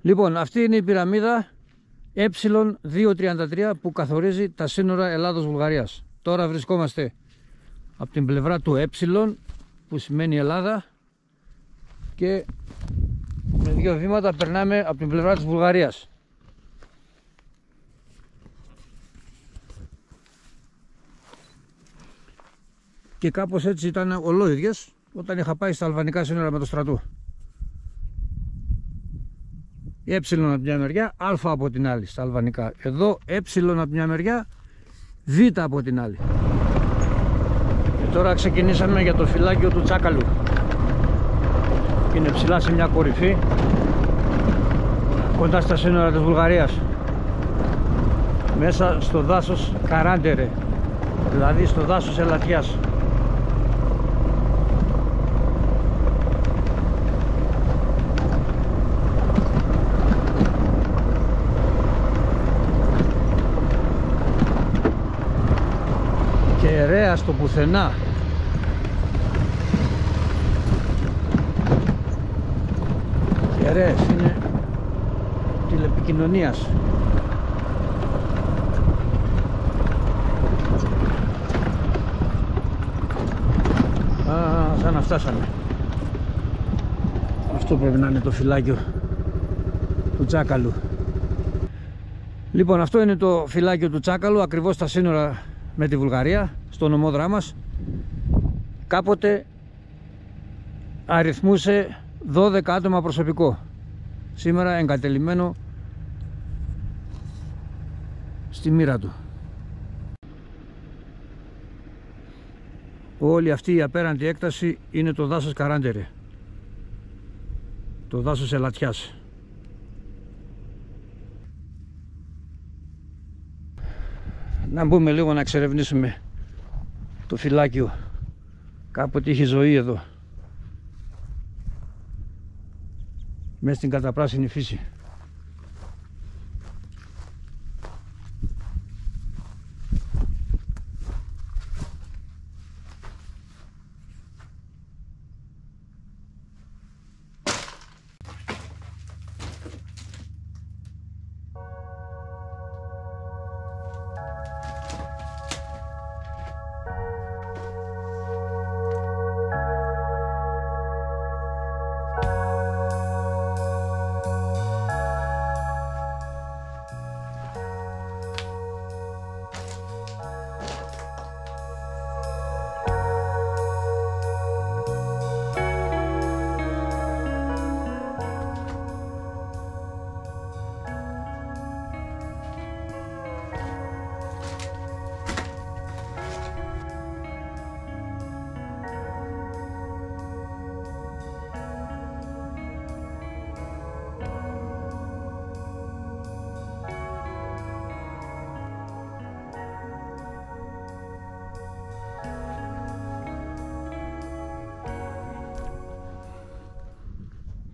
Λοιπόν, αυτή είναι η πυραμίδα Ε233 που καθορίζει τα σύνορα Ελλάδος-Βουλγαρίας. Τώρα βρισκόμαστε από την πλευρά του Ε, που σημαίνει Ελλάδα, και με 2 βήματα περνάμε από την πλευρά της Βουλγαρίας. Και κάπως έτσι ήταν ολόιδιες όταν είχα πάει στα αλβανικά σύνορα με το στρατό. Ε από μια μεριά, Α από την άλλη στα αλβανικά. Εδώ Ε από μια μεριά, Β από την άλλη. Και τώρα ξεκινήσαμε για το φυλάκιο του Τσάκαλου. Είναι ψηλά σε μια κορυφή, κοντά στα σύνορα της Βουλγαρίας, μέσα στο δάσος Καράντερε, δηλαδή στο δάσος Ελατιάς. Και ρέα στο πουθενά. Κεραίες είναι τηλεπικοινωνίας. Σαν να φτάσαμε. Αυτό πρέπει να είναι το φυλάκιο του Τσάκαλου. Λοιπόν, αυτό είναι το φυλάκιο του Τσάκαλου, ακριβώς στα σύνορα με τη Βουλγαρία, στο νομόδρά μας. Κάποτε αριθμούσε 12 άτομα προσωπικό. Σήμερα εγκατελειμμένο στη μοίρα του. Όλη αυτή η απέραντη έκταση είναι το δάσος Καράντερε, το δάσος Ελατιάς. Να μπούμε λίγο να εξερευνήσουμε το φυλάκιο. Κάποτε είχε ζωή εδώ, μέσα στην καταπράσινη φύση.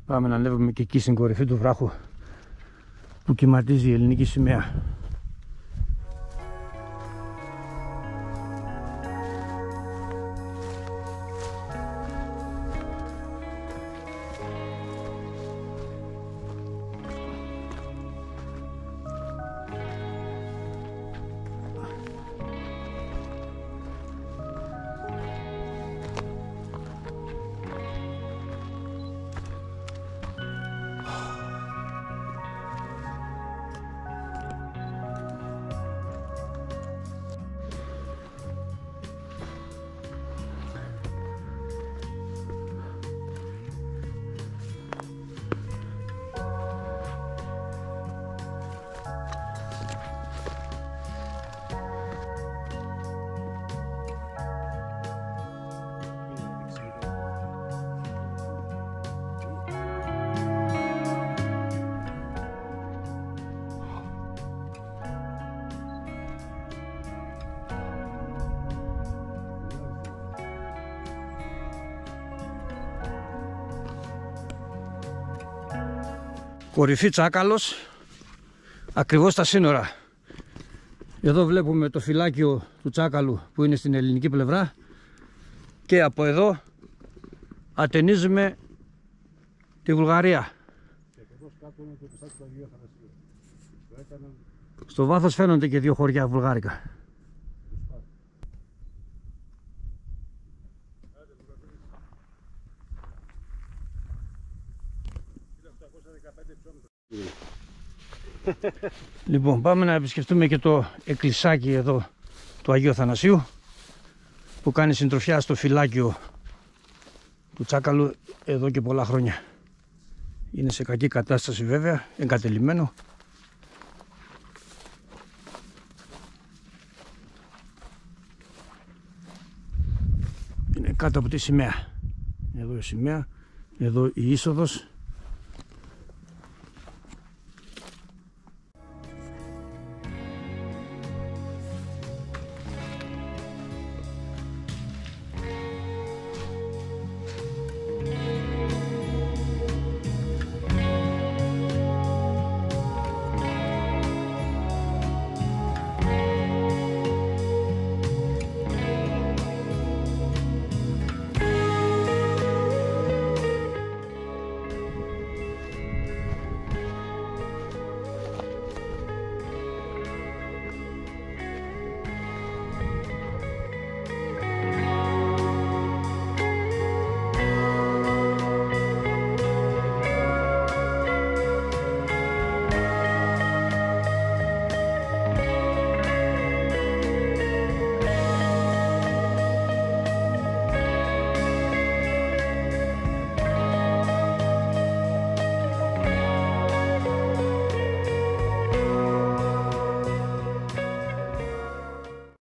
Πάμε να ανέβουμε και εκεί στην κορυφή του βράχου που κυματίζει η ελληνική σημαία. Κορυφή Τσάκαλος, ακριβώς στα σύνορα. Εδώ βλέπουμε το φυλάκιο του Τσάκαλου που είναι στην ελληνική πλευρά και από εδώ ατενίζουμε τη Βουλγαρία. κάτω είναι το πιστάκι του Αγίου Αθανασίου. Το έκαναν... Στο βάθος φαίνονται και δύο χωριά βουλγάρικα. Λοιπόν, πάμε να επισκεφτούμε και το εκκλησάκι εδώ του Αγίου Αθανασίου, που κάνει συντροφιά στο φυλάκιο του Τσάκαλου εδώ και πολλά χρόνια. Είναι σε κακή κατάσταση βέβαια, εγκατελειμμένο. Είναι κάτω από τη σημαία. Εδώ η σημαία, εδώ η είσοδος.